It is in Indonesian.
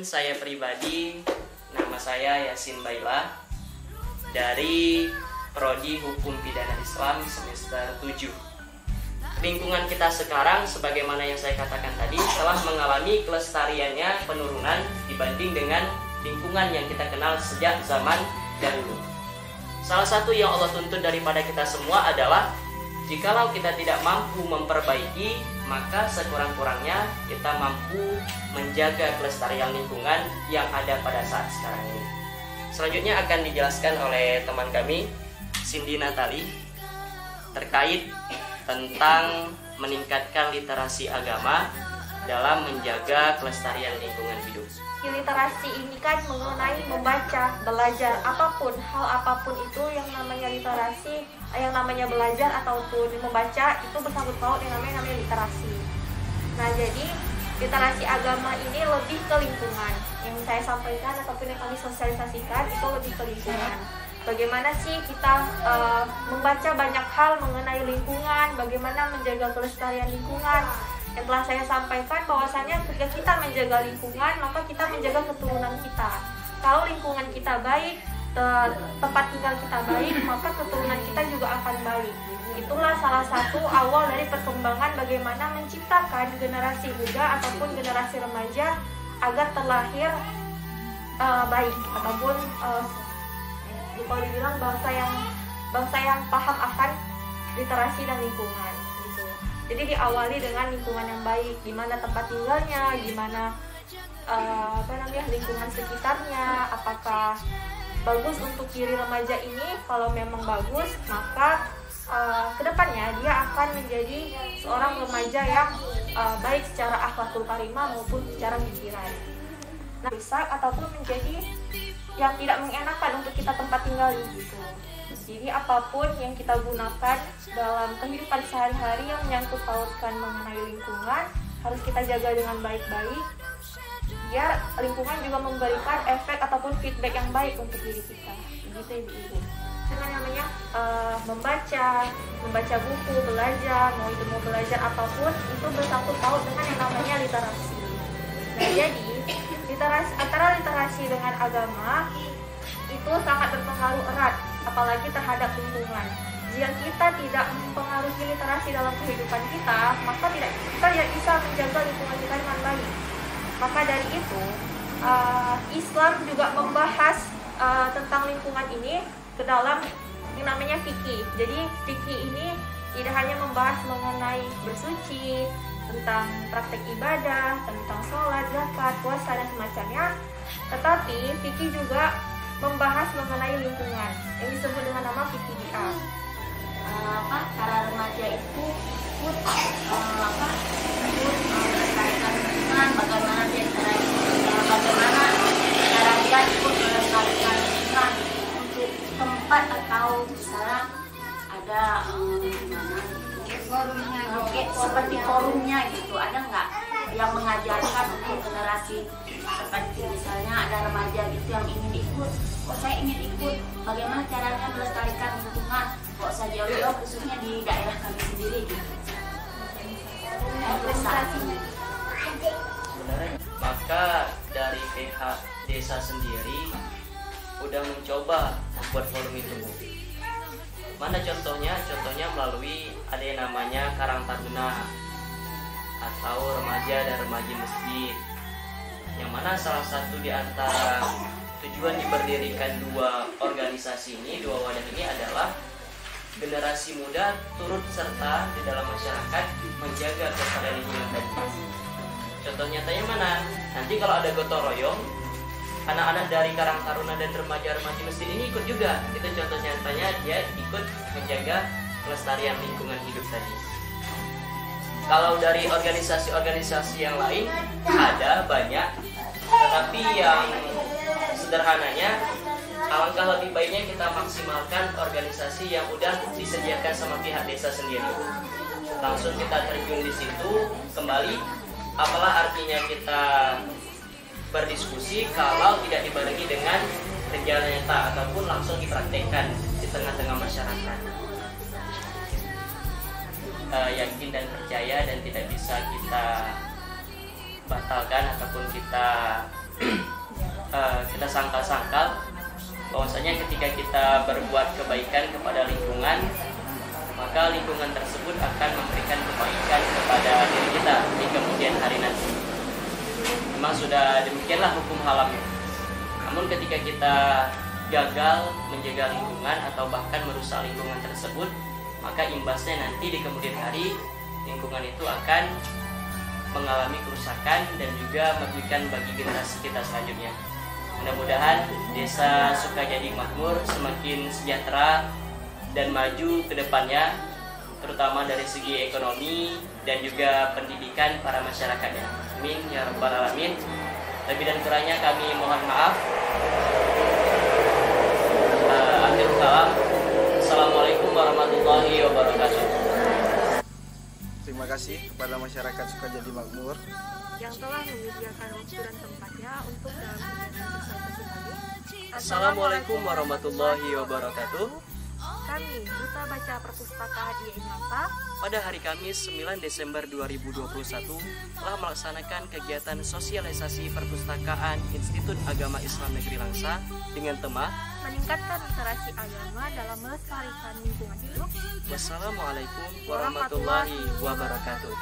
Saya pribadi, nama saya Yasin Baila dari Prodi Hukum Pidana Islam semester 7. Lingkungan kita sekarang, sebagaimana yang saya katakan tadi, telah mengalami kelestariannya penurunan dibanding dengan lingkungan yang kita kenal sejak zaman dahulu. Salah satu yang Allah tuntut daripada kita semua adalah jikalau kita tidak mampu memperbaiki, maka sekurang-kurangnya kita mampu menjaga kelestarian lingkungan yang ada pada saat sekarang ini. Selanjutnya akan dijelaskan oleh teman kami, Cindy Natali, terkait tentang meningkatkan literasi agama dalam menjaga kelestarian lingkungan hidup. Literasi ini kan mengenai membaca, belajar, hal apapun itu yang namanya literasi, yang namanya belajar ataupun membaca itu bersangkut paut yang namanya literasi. Nah, jadi literasi agama ini lebih ke lingkungan. Yang saya sampaikan ataupun yang kami sosialisasikan itu lebih ke lingkungan. Bagaimana sih kita membaca banyak hal mengenai lingkungan, bagaimana menjaga kelestarian lingkungan. Yang telah saya sampaikan bahwasanya ketika kita menjaga lingkungan, maka kita menjaga keturunan kita. Kalau lingkungan kita baik, tempat tinggal kita baik, maka keturunan kita juga akan baik. Itulah salah satu awal dari perkembangan bagaimana menciptakan generasi muda ataupun generasi remaja agar terlahir baik ataupun kalau dibilang bangsa yang paham akan literasi dan lingkungan. Jadi diawali dengan lingkungan yang baik, di mana tempat tinggalnya, di mana lingkungan sekitarnya, apakah bagus untuk diri remaja ini. Kalau memang bagus, maka kedepannya dia akan menjadi seorang remaja yang baik secara akhlakul karimah maupun secara pikiran. Nah, rusak ataupun menjadi yang tidak mengenakan untuk kita tempat tinggal gitu. Jadi apapun yang kita gunakan dalam kehidupan sehari-hari yang menyangkut pautkan mengenai lingkungan harus kita jaga dengan baik-baik, biar lingkungan juga memberikan efek ataupun feedback yang baik untuk diri kita. Begitu ibu-ibu. Dengan namanya membaca buku, belajar, mau itu mau belajar apapun itu bersangkut paut dengan yang namanya literasi. Nah, jadi antara literasi dengan agama itu sangat berpengaruh erat, apalagi terhadap lingkungan. Jika kita tidak mempengaruhi literasi dalam kehidupan kita, maka kita tidak bisa menjaga lingkungan kita dengan baik. Maka dari itu, Islam juga membahas tentang lingkungan ini ke dalam yang namanya fikih. Jadi fikih ini tidak hanya membahas mengenai bersuci, tentang praktek ibadah, tentang sholat, zakat, puasa, dan semacamnya, tetapi fikih juga membahas mengenai lingkungan yang disebut dengan nama fikih bi'ah. Para remaja itu ikut melestarikan lingkungan, bagaimana cara dia ikut melestarikan lingkungan untuk tempat atau misalnya ada seperti forumnya gitu, ada nggak yang mengajarkan untuk generasi masyarakat, misalnya ada remaja gitu yang ingin ikut, kok saya ingin ikut, bagaimana caranya melestarikan lingkungan, kok saya jauh-jauh khususnya di daerah kami sendiri gitu. Maka dari pihak desa sendiri udah mencoba membuat forum itu. Mana contohnya? Contohnya melalui ada yang namanya Karang Taruna atau remaja dan remaja masjid, yang mana salah satu di antara tujuan diberdirikan dua organisasi ini, dua wadah ini adalah generasi muda turut serta di dalam masyarakat menjaga kelestarian lingkungan tadi. Contoh nyatanya mana? Nanti kalau ada gotong royong, anak-anak dari Karang Taruna dan remaja-remaja masjid ini ikut juga. Itu contoh nyatanya dia ikut menjaga kelestarian lingkungan hidup tadi. Kalau dari organisasi-organisasi yang lain ada banyak, tetapi yang sederhananya alangkah lebih baiknya kita maksimalkan organisasi yang udah disediakan sama pihak desa sendiri. Langsung kita terjun di situ kembali. Apalah artinya kita berdiskusi kalau tidak dibarengi dengan kerja nyata ataupun langsung dipraktekkan di tengah-tengah masyarakat. Yakin dan percaya dan tidak bisa kita batalkan ataupun kita sangkal-sangkal bahwasanya ketika kita berbuat kebaikan kepada lingkungan, maka lingkungan tersebut akan memberikan kebaikan kepada diri kita di kemudian hari nanti. Memang sudah demikianlah hukum alamnya. Namun ketika kita gagal menjaga lingkungan atau bahkan merusak lingkungan tersebut, maka imbasnya nanti di kemudian hari lingkungan itu akan mengalami kerusakan dan juga merugikan bagi generasi kita selanjutnya. Mudah-mudahan desa Sukajadi Makmur semakin sejahtera dan maju ke depannya, terutama dari segi ekonomi dan juga pendidikan para masyarakatnya. Amin ya rabbal alamin. Lebih dan kurangnya kami mohon maaf. Akhirul kalam. Assalamualaikum warahmatullahi wabarakatuh. Terima kasih kepada masyarakat Sukajadi Makmur yang telah menyediakan waktu dan tempatnya untuk dalam kegiatan sosialisasi kami. Assalamualaikum warahmatullahi wabarakatuh. Kami, Duta Baca Perpustaka Hadiah Inasa, Pada hari Kamis 9 Desember 2021 telah melaksanakan kegiatan sosialisasi perpustakaan Institut Agama Islam Negeri Langsa dengan tema meningkatkan literasi agama dalam melestarikan lingkungan hidup. Wassalamualaikum warahmatullahi wabarakatuh.